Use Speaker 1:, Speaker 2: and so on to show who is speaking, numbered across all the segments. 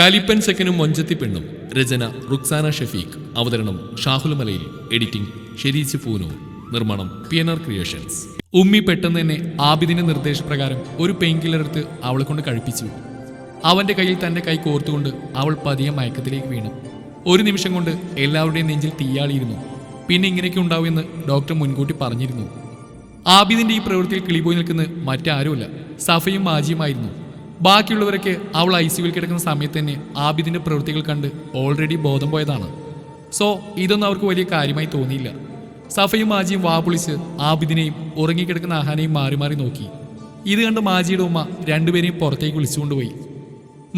Speaker 1: കലിപ്പൻ ചെക്കനും മൊഞ്ചത്തി പെണ്ണും. രചന റുക്സാന ഷഫീഖ്. അവതരണം ഷാഹുൽ മലയിൽ. എഡിറ്റിംഗ് ഷെരീച്ച് പൂനൂർ. നിർമ്മാണം PNR ക്രിയേഷൻസ്. ഉമ്മി പെട്ടെന്ന് തന്നെ ആബിദിന്റെ നിർദ്ദേശപ്രകാരം ഒരു പെയിൻ കില്ലർ എടുത്ത് അവളെ കൊണ്ട് കഴിപ്പിച്ചു. അവന്റെ കയ്യിൽ തന്റെ കൈ കോർത്തുകൊണ്ട് അവൾ പതിയെ മയക്കത്തിലേക്ക് വീണു. ഒരു നിമിഷം കൊണ്ട് എല്ലാവരുടെയും നെഞ്ചിൽ തീയാളിയിരുന്നു. പിന്നെ ഇങ്ങനെയൊക്കെ ഉണ്ടാവുമെന്ന് ഡോക്ടർ മുൻകൂട്ടി പറഞ്ഞിരുന്നു. ആബിദിന്റെ ഈ പ്രവൃത്തിയിൽ കിളിപോയി നിൽക്കുന്നത് മറ്റാരുമല്ല, സഫയും മാജിയുമായിരുന്നു. ബാക്കിയുള്ളവരൊക്കെ അവൾ ICUവിൽ കിടക്കുന്ന സമയത്ത് തന്നെ ആബിദിന്റെ പ്രവൃത്തികൾ കണ്ട് ഓൾറെഡി ബോധം പോയതാണ്. സോ ഇതൊന്നും അവർക്ക് വലിയ കാര്യമായി തോന്നിയില്ല. സഫയും മാജിയും വാപൊളിച്ച് ആബിദിനെയും ഉറങ്ങിക്കിടക്കുന്ന അഹാനെയും മാറി മാറി നോക്കി. ഇത് കണ്ട് മാജിയുടെ ഉമ്മ രണ്ടുപേരെയും പുറത്തേക്ക് വിളിച്ചുകൊണ്ടുപോയി.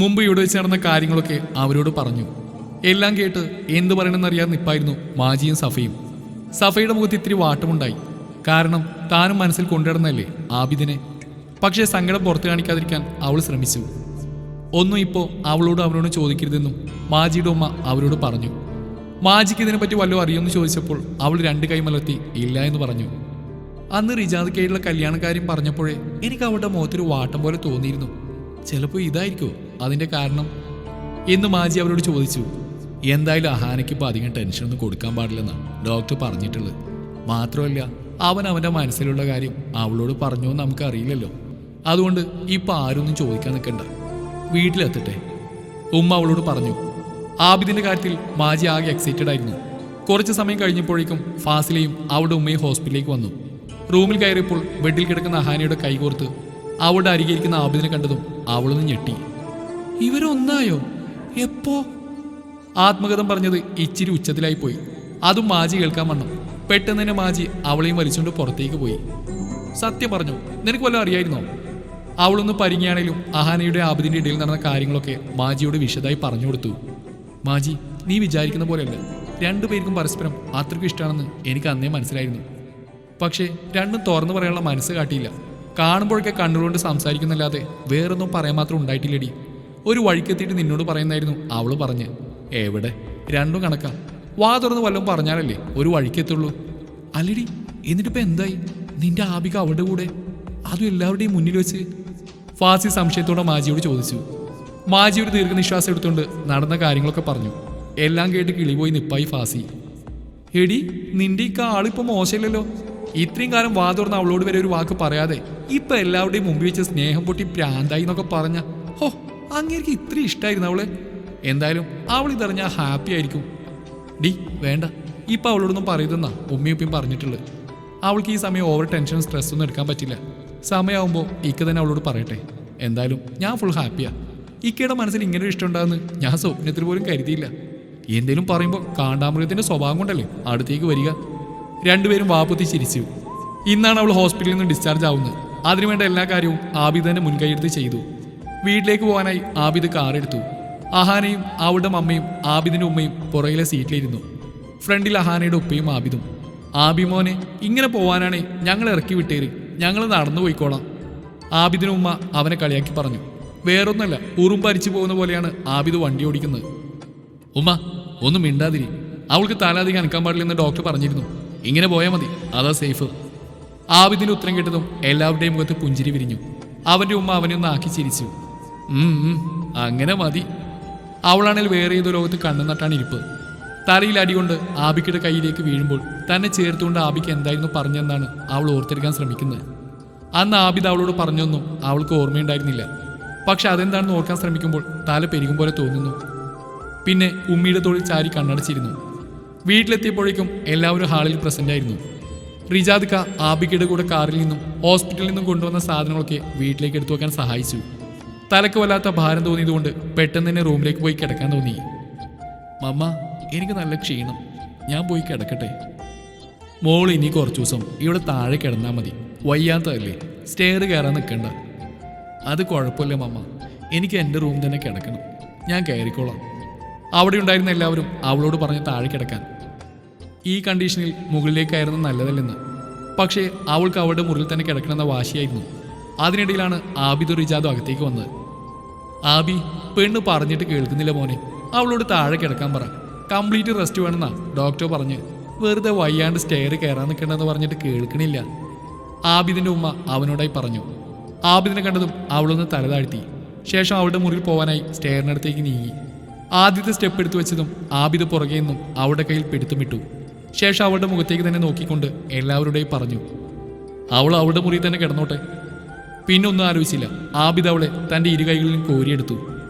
Speaker 1: മുമ്പ് ഇവിടെ വെച്ച് നടന്ന കാര്യങ്ങളൊക്കെ അവരോട് പറഞ്ഞു. എല്ലാം കേട്ട് എന്തു പറയണമെന്നറിയാതെ നിപ്പായിരുന്നു മാജിയും സഫയും. സഫയുടെ മുഖത്ത് ഇത്തിരി വാട്ടമുണ്ടായി. കാരണം താനും മനസ്സിൽ കൊണ്ടുവരുന്നല്ലേ ആബിദിനെ. പക്ഷേ സങ്കടം പുറത്തു കാണിക്കാതിരിക്കാൻ അവൾ ശ്രമിച്ചു. ഒന്നും ഇപ്പോൾ അവളോട് അവനോട് ചോദിക്കരുതെന്നും മാജിയുടെ ഉമ്മ അവരോട് പറഞ്ഞു. മാജിക്ക് ഇതിനെപ്പറ്റി വല്ലതും അറിയുമെന്ന് ചോദിച്ചപ്പോൾ അവൾ രണ്ട് കൈ മലർത്തി ഇല്ല എന്ന് പറഞ്ഞു. അന്ന് റിജാദ് കയ്യിലുള്ള കല്യാണക്കാര്യം പറഞ്ഞപ്പോഴേ എനിക്ക് അവളുടെ മുഖത്തൊരു വാട്ടം പോലെ തോന്നിയിരുന്നു. ചിലപ്പോൾ ഇതായിരിക്കുമോ അതിൻ്റെ കാരണം എന്ന് മാജി അവരോട് ചോദിച്ചു. എന്തായാലും അഹാനയ്ക്ക് ഇപ്പോൾ അധികം ടെൻഷനൊന്നും കൊടുക്കാൻ പാടില്ലെന്നാണ് ഡോക്ടർ പറഞ്ഞിട്ടുള്ളത്. മാത്രമല്ല അവൻ അവൻ്റെ മനസ്സിലുള്ള കാര്യം അവളോട് പറഞ്ഞോ എന്ന് നമുക്കറിയില്ലല്ലോ. അതുകൊണ്ട് ഇപ്പം ആരൊന്നും ചോദിക്കാൻ നിൽക്കണ്ട, വീട്ടിലെത്തട്ടെ ഉമ്മ അവളോട് പറഞ്ഞു. ആബിദിന്റെ കാര്യത്തിൽ മാജി ആകെ എക്സൈറ്റഡ് ആയിരുന്നു. കുറച്ച് സമയം കഴിഞ്ഞപ്പോഴേക്കും ഫാസിലയും അവളുടെ ഉമ്മയും ഹോസ്പിറ്റലിലേക്ക് വന്നു. റൂമിൽ കയറിയപ്പോൾ ബെഡിൽ കിടക്കുന്ന അഹാനയുടെ കൈകോർത്ത് അവളുടെ അരികെ ഇരിക്കുന്ന ആബിദിനെ കണ്ടതും അവളൊന്ന് ഞെട്ടി. ഇവരൊന്നായോ? എപ്പോ? ആത്മകഥം പറഞ്ഞത് ഇച്ചിരി ഉച്ചത്തിലായി പോയി. അതും മാജി കേൾക്കാൻ വന്നു. പെട്ടെന്ന് തന്നെ മാജി അവളെയും വലിച്ചുകൊണ്ട് പുറത്തേക്ക് പോയി. സത്യം പറഞ്ഞു, നിനക്ക് വല്ലതും അറിയായിരുന്നോ? അവളൊന്ന് പരിങ്ങിയാണേലും അഹാനയുടെ ആബിദിന്റെ ഇടയിൽ നടന്ന കാര്യങ്ങളൊക്കെ മാജിയോട് വിശദമായി പറഞ്ഞു കൊടുത്തു. മാജി, നീ വിചാരിക്കുന്ന പോലെയല്ല, രണ്ടുപേർക്കും പരസ്പരം അത്രയ്ക്കും ഇഷ്ടമാണെന്ന് എനിക്ക് അന്നേ മനസ്സിലായിരുന്നു. പക്ഷേ രണ്ടും തുറന്നു പറയാനുള്ള മനസ്സ് കാട്ടിയില്ല. കാണുമ്പോഴൊക്കെ കണ്ണുകൊണ്ട് സംസാരിക്കുന്നല്ലാതെ വേറൊന്നും പറയാൻ മാത്രം ഉണ്ടായിട്ടില്ലടി. ഒരു വഴിക്കെത്തിയിട്ട് നിന്നോട് പറയുന്നായിരുന്നു അവള് പറഞ്ഞ്. എവിടെ, രണ്ടും കണക്കാ. വാ തുറന്ന് വല്ലതും പറഞ്ഞാലല്ലേ ഒരു വഴിക്കെത്തുള്ളൂ. അല്ലടി, എന്നിട്ടിപ്പോൾ എന്തായി? നിന്റെ ആബിക അവളുടെ കൂടെ, അതും എല്ലാവരുടെയും മുന്നിൽ വെച്ച്? ഫാസി സംശയത്തോടെ മാജിയോട് ചോദിച്ചു. മാജി ഒരു ദീർഘനിശ്വാസം എടുത്തുകൊണ്ട് നടന്ന കാര്യങ്ങളൊക്കെ പറഞ്ഞു. എല്ലാം കേട്ട് കിളിപോയി നിപ്പായി ഫാസി. എടി, നിന്റെ ഈ ആളിപ്പോൾ മോശമില്ലല്ലോ. ഇത്രയും കാലം വാ തുറന്ന് അവളോട് വരെ ഒരു വാക്ക് പറയാതെ ഇപ്പം എല്ലാവരുടെയും മുമ്പിൽ വെച്ച് സ്നേഹം പൊട്ടി പ്രാന്തായി എന്നൊക്കെ പറഞ്ഞ ഹോ, അങ്ങേർക്ക് ഇത്രയും ഇഷ്ടമായിരുന്നു അവളെ. എന്തായാലും അവൾ ഇതറിഞ്ഞാൽ ഹാപ്പി ആയിരിക്കും. ഡി വേണ്ട, ഇപ്പം അവളോടൊന്നും പറയതെന്നാ ഉമ്മയും പറഞ്ഞിട്ടുള്ളത്. അവൾക്ക് ഈ സമയം ഓവർ ടെൻഷൻ സ്ട്രെസ് ഒന്നും എടുക്കാൻ പറ്റില്ല. സമയമാകുമ്പോൾ ഇക്ക തന്നെ അവളോട് പറയട്ടെ. എന്തായാലും ഞാൻ ഫുൾ ഹാപ്പിയാ. ഇക്കയുടെ മനസ്സിൽ ഇങ്ങനൊരു ഇഷ്ടം ഉണ്ടാകുന്ന ഞാൻ സ്വപ്നത്തിൽ പോലും കരുതിയില്ല. എന്തേലും പറയുമ്പോൾ കാണ്ടാമൃഗത്തിന്റെ സ്വഭാവം കൊണ്ടല്ലേ അടുത്തേക്ക് വരിക. രണ്ടുപേരും വാപ്പുത്തി ചിരിച്ചു. ഇന്നാണ് അവൾ ഹോസ്പിറ്റലിൽ നിന്ന് ഡിസ്ചാർജ് ആവുന്നത്. അതിനുവേണ്ട എല്ലാ കാര്യവും ആബിദ് തന്നെ മുൻകൈയെടുത്ത് ചെയ്തു. വീട്ടിലേക്ക് പോകാനായി ആബിദ് കാറെടുത്തു. അഹാനയും അവളുടെ അമ്മയും ആബിദിന്റെ ഉമ്മയും പുറകിലെ സീറ്റിലിരുന്നു. ഫ്രണ്ടിൽ അഹാനയുടെ ഉപ്പയും ആബിദും. ആബിമോനെ, ഇങ്ങനെ പോവാനാണേ ഞങ്ങൾ ഇറക്കി വിട്ടേര്, ഞങ്ങൾ നടന്നു പോയിക്കോളാം. ആബിദിന് ഉമ്മ അവനെ കളിയാക്കി പറഞ്ഞു. വേറൊന്നല്ല, ഉറുമ്പരിച്ചു പോകുന്ന പോലെയാണ് ആബിദ് വണ്ടി ഓടിക്കുന്നത്. ഉമ്മ ഒന്നും മിണ്ടാതിരി, അവൾക്ക് തലാധികം അനക്കാൻ പാടില്ലെന്ന് ഡോക്ടർ പറഞ്ഞിരുന്നു. ഇങ്ങനെ പോയാൽ മതി, അതാ സേഫ്. ആബിദിന്റെ ഉത്തരം കേട്ടതും എല്ലാവരുടെയും മുഖത്ത് പുഞ്ചിരി വിരിഞ്ഞു. അവന്റെ ഉമ്മ അവനെ ഒന്ന് ആക്കി ചിരിച്ചു. അങ്ങനെ മതി. അവളാണെങ്കിൽ വേറെ ഏതോ ലോകത്ത് കണ്ണു നട്ടാണ് ഇരിപ്പ്. തലയിൽ അടികൊണ്ട് ആബിക്കയുടെ കയ്യിലേക്ക് വീഴുമ്പോൾ തന്നെ ചേർത്തുകൊണ്ട് ആബിക്ക് എന്തായിരുന്നു പറഞ്ഞെന്നാണ് അവൾ ഓർത്തെടുക്കാൻ ശ്രമിക്കുന്നത്. അന്ന് ആബിദ് അവളോട് പറഞ്ഞൊന്നും അവൾക്ക് ഓർമ്മയുണ്ടായിരുന്നില്ല. പക്ഷെ അതെന്താണെന്ന് ഓർക്കാൻ ശ്രമിക്കുമ്പോൾ തല പെരുകും പോലെ തോന്നുന്നു. പിന്നെ ഉമ്മിയുടെ തോളിൽ ചാരി കണ്ണടച്ചിരുന്നു. വീട്ടിലെത്തിയപ്പോഴേക്കും എല്ലാവരും ഹാളിൽ പ്രസന്റ് ആയിരുന്നു. റിജാദ് ക ആബിക്കയുടെ കൂടെ കാറിൽ നിന്നും ഹോസ്പിറ്റലിൽ നിന്നും കൊണ്ടുവന്ന സാധനങ്ങളൊക്കെ വീട്ടിലേക്ക് എടുത്തു വെക്കാൻ സഹായിച്ചു. തലക്ക് വല്ലാത്ത ഭാരം തോന്നിയതുകൊണ്ട് പെട്ടെന്ന് തന്നെ റൂമിലേക്ക് പോയി കിടക്കാൻ തോന്നി. മമ്മ, എനിക്ക് നല്ല ക്ഷീണം, ഞാൻ പോയി കിടക്കട്ടെ. മോൾ ഇനി കുറച്ചു ദിവസം ഇവിടെ താഴെ കിടന്നാൽ മതി, വയ്യാത്തതല്ലേ, സ്റ്റെയർ കയറാൻ നിൽക്കണ്ട. അത് കുഴപ്പമില്ല മമ്മ, എനിക്ക് എൻ്റെ റൂം തന്നെ കിടക്കണം, ഞാൻ കയറിക്കോളാം. അവിടെ ഉണ്ടായിരുന്ന എല്ലാവരും അവളോട് പറഞ്ഞ് താഴെ കിടക്കാൻ. ഈ കണ്ടീഷനിൽ മുകളിലേക്ക് കയറുന്നത് നല്ലതല്ലെന്ന്. പക്ഷേ അവൾക്ക് അവളുടെ മുറിയിൽ തന്നെ കിടക്കണമെന്ന വാശിയായിരുന്നു. അതിനിടയിലാണ് ആബിദും റിജാദും അകത്തേക്ക് വന്നത്. ആബി, പെണ്ണ് പറഞ്ഞിട്ട് കേൾക്കുന്നില്ല മോനെ, അവളോട് താഴെ കിടക്കാൻ പറ, കംപ്ലീറ്റ് റെസ്റ്റ് വേണമെന്നാ ഡോക്ടർ പറഞ്ഞ്. വെറുതെ വയ്യാണ്ട് സ്റ്റെയർ കയറാൻ നിൽക്കണമെന്ന് പറഞ്ഞിട്ട് കേൾക്കണില്ല. ആബിദിന്റെ ഉമ്മ അവനോടായി പറഞ്ഞു. ആബിദിനെ കണ്ടതും അവളൊന്ന് തലതാഴ്ത്തി. ശേഷം അവളുടെ മുറിയിൽ പോകാനായി സ്റ്റെയറിനടുത്തേക്ക് നീങ്ങി. ആദ്യത്തെ സ്റ്റെപ്പ് എടുത്തു വെച്ചതും ആബിദ് പുറകെ നിന്നും അവളുടെ കയ്യിൽ പിടുത്തമിട്ടു. ശേഷം അവളുടെ മുഖത്തേക്ക് തന്നെ നോക്കിക്കൊണ്ട് എല്ലാവരുടെയും പറഞ്ഞു, അവൾ അവളുടെ മുറിയിൽ തന്നെ കിടന്നോട്ടെ. പിന്നെ ഒന്നും ആലോചിച്ചില്ല. ആബിദ് അവളെ തൻ്റെ ഇരു കൈകളിലും കോരിയെടുത്തു.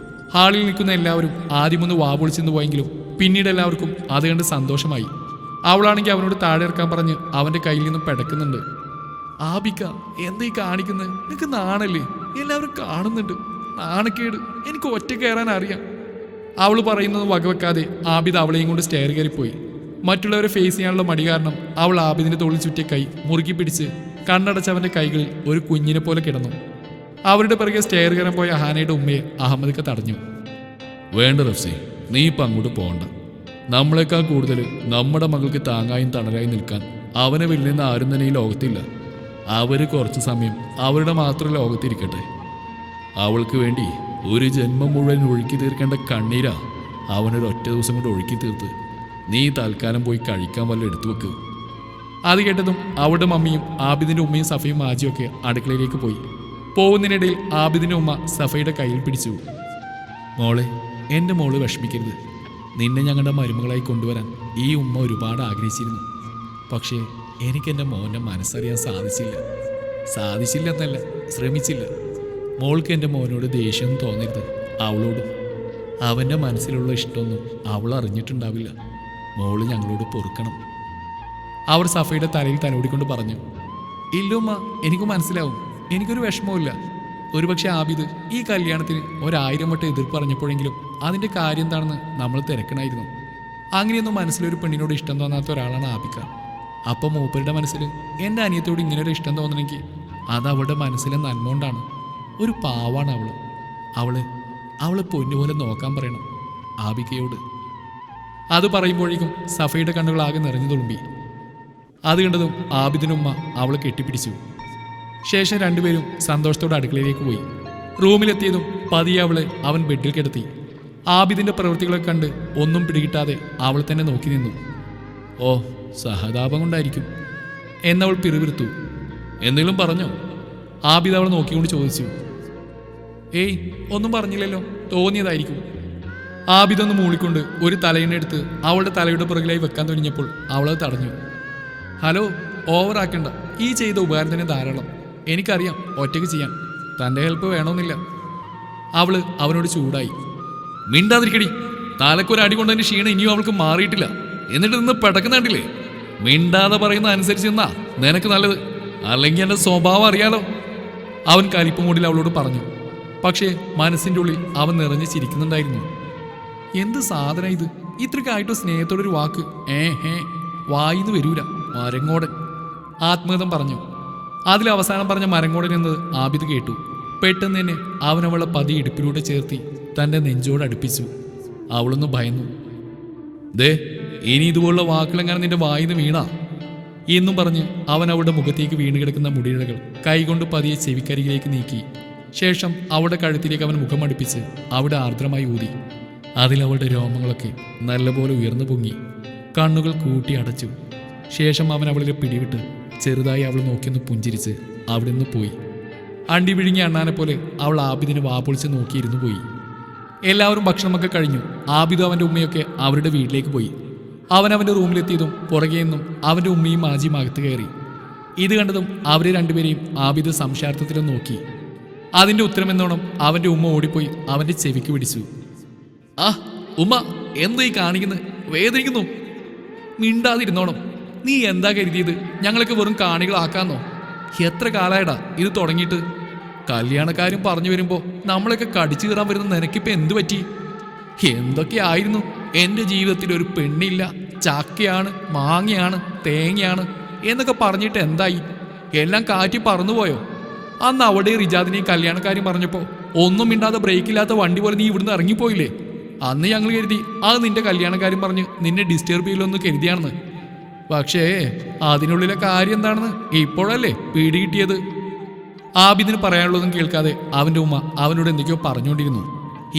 Speaker 1: ഹാളിൽ നിൽക്കുന്ന എല്ലാവരും ആദ്യമൊന്ന് വാപൊളിച്ചെന്ന് പോയെങ്കിലും പിന്നീട് എല്ലാവർക്കും അത് കണ്ട് സന്തോഷമായി. അവളാണെങ്കിൽ അവനോട് താഴെ ഇറക്കാൻ പറഞ്ഞ് അവൻ്റെ കയ്യിൽ നിന്നും പെടക്കുന്നുണ്ട്. ആബിക്ക, എന്തായി കാണിക്കുന്നത്? നിനക്ക് നാണല്ലേ? എല്ലാവരും കാണുന്നുണ്ട്. നാണക്കേട്. എനിക്ക് ഒറ്റ കയറാൻ അറിയാം. അവൾ പറയുന്നത് വകവെക്കാതെ ആബിദ് അവളെയും കൊണ്ട് സ്റ്റെയർ കയറിപ്പോയി. മറ്റുള്ളവരെ ഫേസ് ചെയ്യാനുള്ള മടി കാരണം അവൾ ആബിദിന്റെ തോളിൽ ചുറ്റിയ കൈ മുറുക്കി പിടിച്ച് കണ്ണടച്ചവന്റെ കൈകളിൽ ഒരു കുഞ്ഞിനെ പോലെ കിടന്നു. അവരുടെ പിറകെ സ്റ്റെയർ കയറാൻ പോയ അഹാനയുടെ ഉമ്മയെ അഹമ്മദൊക്കെ തടഞ്ഞു. വേണ്ട റഫ്സി, നീ ഇപ്പം അങ്ങോട്ട് പോകണ്ട. നമ്മളെക്കാൾ കൂടുതൽ നമ്മുടെ മകൾക്ക് താങ്ങായും തണലായും നിൽക്കാൻ അവനെ വെല്ലുന്ന ആരും തന്നെ ഈ ലോകത്തില്ല. അവർ കുറച്ച് സമയം അവരുടെ മാത്രം ലോകത്തിരിക്കട്ടെ. അവൾക്ക് വേണ്ടി ഒരു ജന്മം മുഴുവൻ ഒഴുക്കി തീർക്കേണ്ട കണ്ണീരാ അവനൊരൊറ്റ ദിവസം കൊണ്ട് ഒഴുക്കി തീർത്ത്. നീ തൽക്കാലം പോയി കഴിക്കാൻ വല്ല എടുത്തു വെക്ക്. അത് കേട്ടതും അവളുടെ മമ്മിയും ആബിദിന്റെ ഉമ്മയും സഫയും ആജിയും ഒക്കെ അടുക്കളയിലേക്ക് പോയി. പോകുന്നതിനിടയിൽ ആബിദിന്റെ ഉമ്മ സഫയുടെ കയ്യിൽ പിടിച്ചു. മോളെ, എൻ്റെ മോള് വിഷമിക്കരുത്. നിന്നെ ഞങ്ങളുടെ മരുമകളായി കൊണ്ടുവരാൻ ഈ ഉമ്മ ഒരുപാട് ആഗ്രഹിച്ചിരുന്നു. പക്ഷേ എനിക്കെൻ്റെ മോൻ്റെ മനസ്സറിയാൻ സാധിച്ചില്ല എന്നല്ല, ശ്രമിച്ചില്ല. മോൾക്ക് എൻ്റെ മോനോട് ദേഷ്യം തോന്നരുത്. അവളോടും അവൻ്റെ മനസ്സിലുള്ള ഇഷ്ടമൊന്നും അവൾ അറിഞ്ഞിട്ടുണ്ടാവില്ല. മോള് ഞങ്ങളോട് പൊറുക്കണം. അവർ സഫയുടെ തലയിൽ തലോടിക്കൊണ്ട് പറഞ്ഞു. ഇല്ലുമ്മ, എനിക്ക് മനസ്സിലാവും. എനിക്കൊരു വിഷമവുമില്ല. ഒരുപക്ഷെ ആബിദ് ഈ കല്യാണത്തിന് 1000 വട്ടം എതിർപ്പ് പറഞ്ഞപ്പോഴെങ്കിലും അതിൻ്റെ കാര്യം എന്താണെന്ന് നമ്മൾ തിരക്കണമായിരുന്നു. അങ്ങനെയൊന്നും മനസ്സിലൊരു പെണ്ണിനോട് ഇഷ്ടം തോന്നാത്ത ഒരാളാണ് ആബിക്ക. അപ്പം മൂപ്പരുടെ മനസ്സിൽ എൻ്റെ അനിയത്തോട് ഇങ്ങനൊരു ഇഷ്ടം തോന്നണമെങ്കിൽ അത് അവളുടെ മനസ്സിലെ നന്മ കൊണ്ടാണ്. ഒരു പാവാണ് അവളെ പൊന്നുപോലെ നോക്കാൻ പറയണം ആബിക്കയോട്. അത് പറയുമ്പോഴേക്കും സഫയുടെ കണ്ണുകൾ ആകെ നിറഞ്ഞു തുളുമ്പി. അത് കണ്ടതും ആബിദിനുമ്മ അവളെ കെട്ടിപ്പിടിച്ചു. ശേഷം രണ്ടുപേരും സന്തോഷത്തോടെ അടുക്കളയിലേക്ക് പോയി. റൂമിലെത്തിയതും പതിയെ അവളെ അവൻ ബെഡിൽ കിടത്തി. ആബിദിന്റെ പ്രവൃത്തികളൊക്കെ കണ്ട് ഒന്നും പിടികിട്ടാതെ അവൾ തന്നെ നോക്കി നിന്നു. ഓ, സഹതാപം കൊണ്ടായിരിക്കും എന്നവൾ പിറുപിറുത്തു. എന്തെങ്കിലും പറഞ്ഞോ? ആബിദ് അവൾ നോക്കിക്കൊണ്ട് ചോദിച്ചു. ഏയ്, ഒന്നും പറഞ്ഞില്ലല്ലോ, തോന്നിയതായിരിക്കും. ആബിദൊന്ന് മൂളിക്കൊണ്ട് ഒരു തലയിണെടുത്ത് അവളുടെ തലയുടെ പുറകിലായി വെക്കാൻ തുടങ്ങിയപ്പോൾ അവളത് തടഞ്ഞു. ഹലോ, ഓവറാക്കണ്ട. ഈ ചെയ്ത ഉപകാരം തന്നെ ധാരാളം. എനിക്കറിയാം ഒറ്റയ്ക്ക് ചെയ്യാൻ. തൻ്റെ ഹെൽപ്പ് വേണമെന്നില്ല. അവള് അവനോട് ചൂടായി. മിണ്ടാതിരിക്കടി. തലക്കൊരടി കൊണ്ടതിൻ്റെ ക്ഷീണം ഇനിയും അവൾക്ക് മാറിയിട്ടില്ല. എന്നിട്ട് നിന്ന് പെടക്കുന്നുണ്ടില്ലേ? മിണ്ടാതെ പറയുന്ന അനുസരിച്ച് നിന്നാ നിനക്ക് നല്ലത്. അല്ലെങ്കിൽ എൻ്റെ സ്വഭാവം അറിയാലോ. അവൻ കലിപ്പുമൂടിൽ അവളോട് പറഞ്ഞു. പക്ഷേ മനസ്സിൻ്റെ ഉള്ളിൽ അവൻ നിറഞ്ഞ് ചിരിക്കുന്നുണ്ടായിരുന്നു. എന്ത് സാധന ഇത്? ഇത്രയ്ക്കായിട്ട് സ്നേഹത്തോടൊരു വാക്ക് വായിന്ന് വരൂല. മരങ്ങോടൻ. ആത്മഗതം പറഞ്ഞു. അതിൽ അവസാനം പറഞ്ഞ മരങ്ങോടൻ എന്നത് ആബിദ് കേട്ടു. പെട്ടെന്ന് തന്നെ അവൻ അവളെ പതി ഇടുപ്പിലൂടെ ചേർത്തി തൻ്റെ നെഞ്ചോട് അടുപ്പിച്ചു. അവളൊന്ന് ഭയന്നു. ദേ, ഇനി ഇതുപോലുള്ള വാക്കുകളെങ്ങനെ നിന്റെ വായിന്ന് വീണാ എന്നും പറഞ്ഞ് അവൻ അവളുടെ മുഖത്തേക്ക് വീണ് കിടക്കുന്ന മുടിയിഴകൾ കൈകൊണ്ട് പതിയെ ചെവിക്കരികിലേക്ക് നീക്കി. ശേഷം അവളുടെ കഴുത്തിലേക്ക് അവൻ മുഖം അടുപ്പിച്ച് അവിടെ ആർദ്രമായി ഊതി. അതിലവളുടെ രോമങ്ങളൊക്കെ നല്ലപോലെ ഉയർന്നു പൊങ്ങി. കണ്ണുകൾ കൂട്ടി അടച്ചു. ശേഷം അവൻ അവളിലെ പിടിവിട്ട് ചെറുതായി അവൾ നോക്കിയൊന്ന് പുഞ്ചിരിച്ച് അവിടെ നിന്ന് പോയി. അണ്ടി വിഴുങ്ങി അണ്ണാനെ പോലെ അവൾ ആബിദിനെ വാപൊളിച്ച് നോക്കിയിരുന്നു പോയി. എല്ലാവരും ഭക്ഷണമൊക്കെ കഴിഞ്ഞു. ആബിദും അവൻ്റെ ഉമ്മയൊക്കെ അവരുടെ വീട്ടിലേക്ക് പോയി. അവൻ അവൻ്റെ റൂമിലെത്തിയതും പുറകെ നിന്നും അവൻ്റെ ഉമ്മയും മാജിയും അകത്ത് കയറി. ഇത് കണ്ടതും അവരെ രണ്ടുപേരെയും ആബിദ് സംശയാർത്ഥത്തിലും നോക്കി. അതിൻ്റെ ഉത്തരമെന്നോണം അവൻ്റെ ഉമ്മ ഓടിപ്പോയി അവൻ്റെ ചെവിക്ക് പിടിച്ചു. ആ ഉമ്മ, എന്തായി കാണിക്കുന്നത്? വേദനിക്കുന്നു. മിണ്ടാതിരുന്നോണം. നീ എന്താ കരുതിയത്? ഞങ്ങളൊക്കെ വെറും കാണികളാക്കാന്നോ? എത്ര കാലായടാ ഇത് തുടങ്ങിയിട്ട്? കല്യാണക്കാരും പറഞ്ഞു വരുമ്പോൾ നമ്മളൊക്കെ കടിച്ചു കയറാൻ വരുന്ന നിനക്കിപ്പോൾ എന്തു പറ്റി? എന്തൊക്കെയായിരുന്നു എൻ്റെ ജീവിതത്തിൽ? ഒരു പെണ്ണില്ല, ചക്കയാണ്, മാങ്ങയാണ്, തേങ്ങയാണ് എന്നൊക്കെ പറഞ്ഞിട്ട് എന്തായി? എല്ലാം കാറ്റി പറന്നുപോയോ? അന്ന് അവിടെ റിജാദിനെയും കല്യാണക്കാരും പറഞ്ഞപ്പോൾ ഒന്നും മിണ്ടാതെ ബ്രേക്കില്ലാത്ത വണ്ടി പോലെ നീ ഇവിടുന്ന് ഇറങ്ങിപ്പോയില്ലേ? അന്ന് ഞങ്ങൾ കരുതി അത് നിന്റെ കല്യാണക്കാരും പറഞ്ഞ് നിന്നെ ഡിസ്റ്റർബ് ചെയ്യില്ലെന്ന് കരുതിയാണെന്ന്. പക്ഷേ അതിനുള്ളിലെ കാര്യം എന്താണെന്ന് ഇപ്പോഴല്ലേ പിടി കിട്ടിയത്. ആബിദിന് പറയാനുള്ളതും കേൾക്കാതെ അവൻ്റെ ഉമ്മ അവനോട് എന്തൊക്കെയോ പറഞ്ഞുകൊണ്ടിരുന്നു.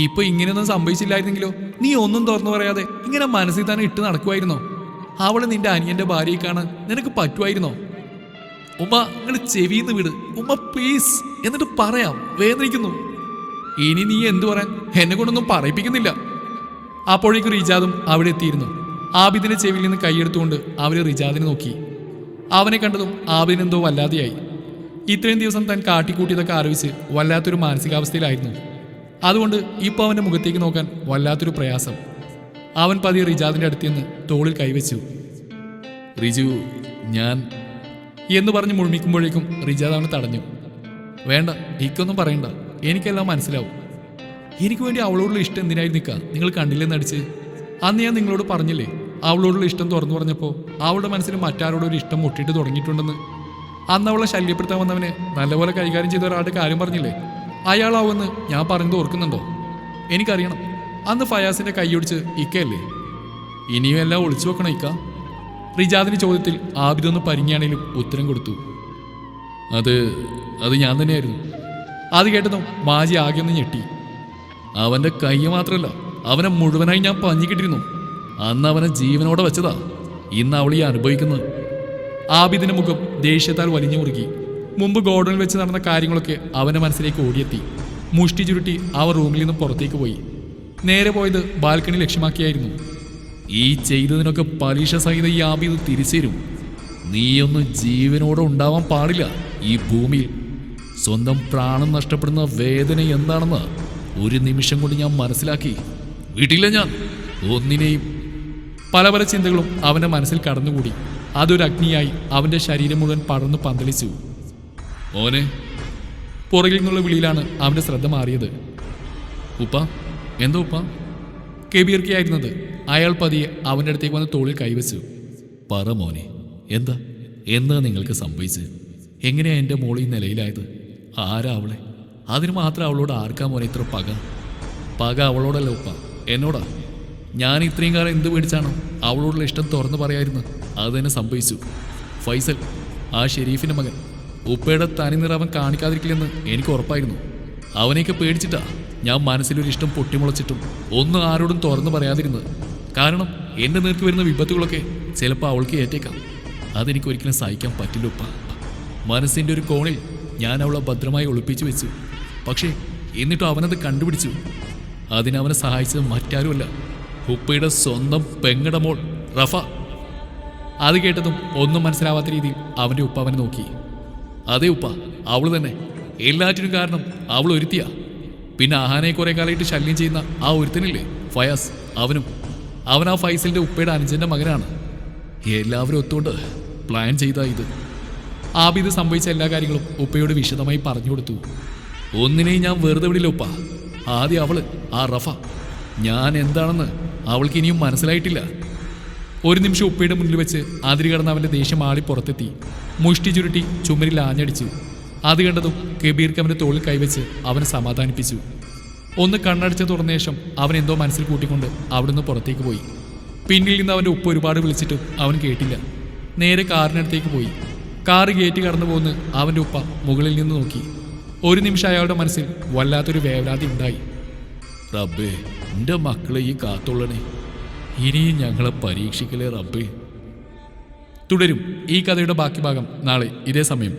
Speaker 1: ഇപ്പൊ ഇങ്ങനെയൊന്നും സംഭവിച്ചില്ലായിരുന്നെങ്കിലോ? നീ ഒന്നും തുറന്നു പറയാതെ ഇങ്ങനെ മനസ്സിൽ തന്നെ ഇട്ട് നടക്കുമായിരുന്നോ? അവള് നിന്റെ അനിയന്റെ ഭാര്യയെ കാണാൻ നിനക്ക് പറ്റുമായിരുന്നോ? ഉമ്മ, നിങ്ങൾ ചെവിന്ന് വിട് ഉമ്മ, പ്ലീസ്. എന്നിട്ട് പറയാം, വേദനിക്കുന്നു. ഇനി നീ എന്തു പറയാൻ? എന്നെ കൊണ്ടൊന്നും പറയിപ്പിക്കുന്നില്ല. അപ്പോഴേക്കും റിജാദും അവിടെ എത്തിയിരുന്നു. ആബിദിന്റെ ചെവിയിൽ നിന്ന് കൈയെടുത്തുകൊണ്ട് അവർ റിജാദിനെ നോക്കി. അവനെ കണ്ടതും ആബിദിനെന്തോ വല്ലാതെയായി. ഇത്രയും ദിവസം താൻ കാട്ടിക്കൂട്ടിയതൊക്കെ ആലോചിച്ച് വല്ലാത്തൊരു മാനസികാവസ്ഥയിലായിരുന്നു. അതുകൊണ്ട് ഇപ്പോൾ അവൻ്റെ മുഖത്തേക്ക് നോക്കാൻ വല്ലാത്തൊരു പ്രയാസം. അവൻ പതിയെ റിജാദിൻ്റെ അടുത്ത് നിന്ന് തോളിൽ കൈവച്ചു. റിജു, ഞാൻ എന്ന് പറഞ്ഞ് മുഴുമിക്കുമ്പോഴേക്കും റിജാദ് അവനെ തടഞ്ഞു. വേണ്ട, ഇക്കൊന്നും പറയണ്ട, എനിക്കെല്ലാം മനസ്സിലാവും. എനിക്ക് വേണ്ടി അവളോടുള്ള ഇഷ്ടം എന്തിനായിരുന്നു നിൽക്കുക? നിങ്ങൾ കണ്ടില്ലെന്ന് അടിച്ച് അന്ന് ഞാൻ നിങ്ങളോട് പറഞ്ഞില്ലേ, അവളോടുള്ള ഇഷ്ടം തുറന്നു പറഞ്ഞപ്പോൾ അവളുടെ മനസ്സിൽ മറ്റാരോടൊരു ഇഷ്ടം മുട്ടിയിട്ട് തുടങ്ങിയിട്ടുണ്ടെന്ന്. അന്ന് അവളെ ശല്യപ്പെടുത്താൻ വന്നവനെ നല്ലപോലെ കൈകാര്യം ചെയ്ത ഒരാളുടെ കാര്യം പറഞ്ഞില്ലേ, അയാളാവുമെന്ന് ഞാൻ പറഞ്ഞത് ഓർക്കുന്നുണ്ടോ? എനിക്കറിയണം. അന്ന് ഫയാസിന്റെ കൈയൊടിച്ച് ഇക്കയല്ലേ? ഇനിയും എല്ലാം ഒളിച്ചു വെക്കണം ഇക്ക. റിജാദിന്റെ ചോദ്യത്തിൽ ആബിദൊന്ന് പരിങ്ങാണേലും ഉത്തരം കൊടുത്തു. അത് ഞാൻ തന്നെയായിരുന്നു. അത് കേട്ടതും മാജി ആകെ ഒന്ന് ഞെട്ടി. അവന്റെ കൈ മാത്രമല്ല, അവനെ മുഴുവനായി ഞാൻ പഞ്ഞിക്കിട്ടിരുന്നു. അന്ന് അവനെ ജീവനോടെ വെച്ചതാ, ഇന്ന് അവൾ ഈ അനുഭവിക്കുന്നത്. ആബിദിന്റെ മുഖം ദേഷ്യത്താൽ വലിഞ്ഞു മുറുകി. മുമ്പ് ഗോഡൌണിൽ വെച്ച് നടന്ന കാര്യങ്ങളൊക്കെ അവന്റെ മനസ്സിലേക്ക് ഓടിയെത്തി. മുഷ്ടി ചുരുട്ടി അവർ റൂമിൽ നിന്ന് പുറത്തേക്ക് പോയി. നേരെ പോയത് ബാൽക്കണി ലക്ഷ്യമാക്കിയായിരുന്നു. ഈ ചെയ്തതിനൊക്കെ പരീക്ഷ സഹിത ഈ ആബിദ് തിരിച്ചുതരും. നീയൊന്നും ജീവനോടെ ഉണ്ടാവാൻ പാടില്ല ഈ ഭൂമിയിൽ. സ്വന്തം പ്രാണൻ നഷ്ടപ്പെടുന്ന വേദന എന്താണെന്ന് ഒരു നിമിഷം കൊണ്ട് ഞാൻ മനസ്സിലാക്കി. വീട്ടില്ല ഞാൻ ഒന്നിനെയും. പല പല ചിന്തകളും അവൻ്റെ മനസ്സിൽ കടന്നുകൂടി. അതൊരു അഗ്നിയായി അവൻ്റെ ശരീരം മുഴുവൻ പടർന്ന് പന്തലിച്ചു. ഓനെ പുറകിൽ നിന്നുള്ള വിളിയിലാണ് അവൻ്റെ ശ്രദ്ധ മാറിയത്. ഉപ്പ, എന്താ ഉപ്പ? കെബീർക്കയായിരുന്നത്. അയാൾ പതിയെ അവൻ്റെ അടുത്തേക്ക് വന്ന് തോളിൽ കൈവച്ചു. പറ മോനെ, എന്താ നിങ്ങൾക്ക് സംഭവിച്ചത്? എങ്ങനെയാ എൻ്റെ മോൾ ഈ നിലയിലായത്? ആരാ അവളെ? അതിന് മാത്രം അവളോട് ആർക്കാ മോനെ ഇത്ര പക? അവളോടല്ല ഉപ്പ, എന്നോടാ. ഞാൻ ഇത്രയും കാലം എന്ത് പേടിച്ചാണോ അവളോടുള്ള ഇഷ്ടം തുറന്നു പറയായിരുന്നു, അത് തന്നെ സംഭവിച്ചു. ഫൈസൽ, ആ ഷെരീഫിൻ്റെ മകൻ, ഉപ്പയുടെ തനിനിറ അവൻ കാണിക്കാതിരിക്കില്ലെന്ന് എനിക്ക് ഉറപ്പായിരുന്നു. അവനെയൊക്കെ പേടിച്ചിട്ടാ ഞാൻ മനസ്സിലൊരു ഇഷ്ടം പൊട്ടിമുളച്ചിട്ടും ഒന്നും ആരോടും തുറന്നു പറയാതിരുന്നത്. കാരണം എൻ്റെ നേർക്ക് വരുന്ന വിപത്തുകളൊക്കെ ചിലപ്പോൾ അവൾക്ക് ഏറ്റേക്കാം. അതെനിക്ക് ഒരിക്കലും സഹിക്കാൻ പറ്റില്ല ഉപ്പ. മനസ്സിൻ്റെ ഒരു കോണിൽ ഞാൻ അവളെ ഭദ്രമായി ഒളിപ്പിച്ചു വെച്ചു. പക്ഷേ എന്നിട്ടും അവനത് കണ്ടുപിടിച്ചു. അതിനവനെ സഹായിച്ചത് മറ്റാരുമല്ല, ഉപ്പയുടെ സ്വന്തം പെങ്ങടെ മോൾ റഫ. അത് കേട്ടതും ഒന്നും മനസ്സിലാവാത്ത രീതിയിൽ അവൻ്റെ ഉപ്പ അവനെ നോക്കി. അതേ ഉപ്പ, അവൾ തന്നെ. എല്ലാറ്റിനും കാരണം അവൾ ഒരുത്തിയ. പിന്നെ ആഹാനെ കുറെ കാലമായിട്ട് ശല്യം ചെയ്യുന്ന ആ ഒരുത്തനില്ലേ ഫയാസ്, അവൻ ആ ഫൈസലിൻ്റെ ഉപ്പയുടെ അനുജൻ്റെ മകനാണ്. എല്ലാവരും ഒത്തുകൊണ്ട് പ്ലാൻ ചെയ്താ ഇത്. ആബിദ് സംഭവിച്ച എല്ലാ കാര്യങ്ങളും ഉപ്പയോട് വിശദമായി പറഞ്ഞു കൊടുത്തു. ഒന്നിനെയും ഞാൻ വെറുതെ വിടില്ല ഉപ്പ. ആദ്യം അവള്, ആ റഫ. ഞാൻ എന്താണെന്ന് അവൾക്ക് ഇനിയും മനസ്സിലായിട്ടില്ല. ഒരു നിമിഷം ഉപ്പയുടെ മുന്നിൽ വെച്ച് അതിരി കടന്ന് അവൻ്റെ ദേഷ്യം ആളി പുറത്തെത്തി. മുഷ്ടി ചുരുട്ടി ചുമരിൽ ആഞ്ഞടിച്ചു. അത് കണ്ടതും കബീർക്ക് അവൻ്റെ തോളിൽ കൈവച്ച് അവനെ സമാധാനിപ്പിച്ചു. ഒന്ന് കണ്ണടച്ച് തുറന്ന ശേഷം അവൻ എന്തോ മനസ്സിൽ കൂട്ടിക്കൊണ്ട് അവിടുന്ന് പുറത്തേക്ക് പോയി. പിന്നിൽ നിന്ന് അവൻ്റെ ഉപ്പ ഒരുപാട് വിളിച്ചിട്ടും അവൻ കേട്ടില്ല. നേരെ കാറിനടുത്തേക്ക് പോയി. കാറ് ഗേറ്റ് കടന്നു പോകുന്ന അവൻ്റെ ഉപ്പ മുകളിൽ നിന്ന് നോക്കി. ഒരു നിമിഷം അയാളുടെ മനസ്സിൽ വല്ലാത്തൊരു വേവലാതി ഉണ്ടായി. റബ്ബേ, എൻ്റെ മക്കളെ ഈ കാത്തുള്ളണേ, ഇനിയും ഞങ്ങളെ പരീക്ഷിക്കലേ റബ്ബേ. തുടരും ഈ കഥയുടെ ബാക്കി ഭാഗം നാളെ ഇതേ സമയം.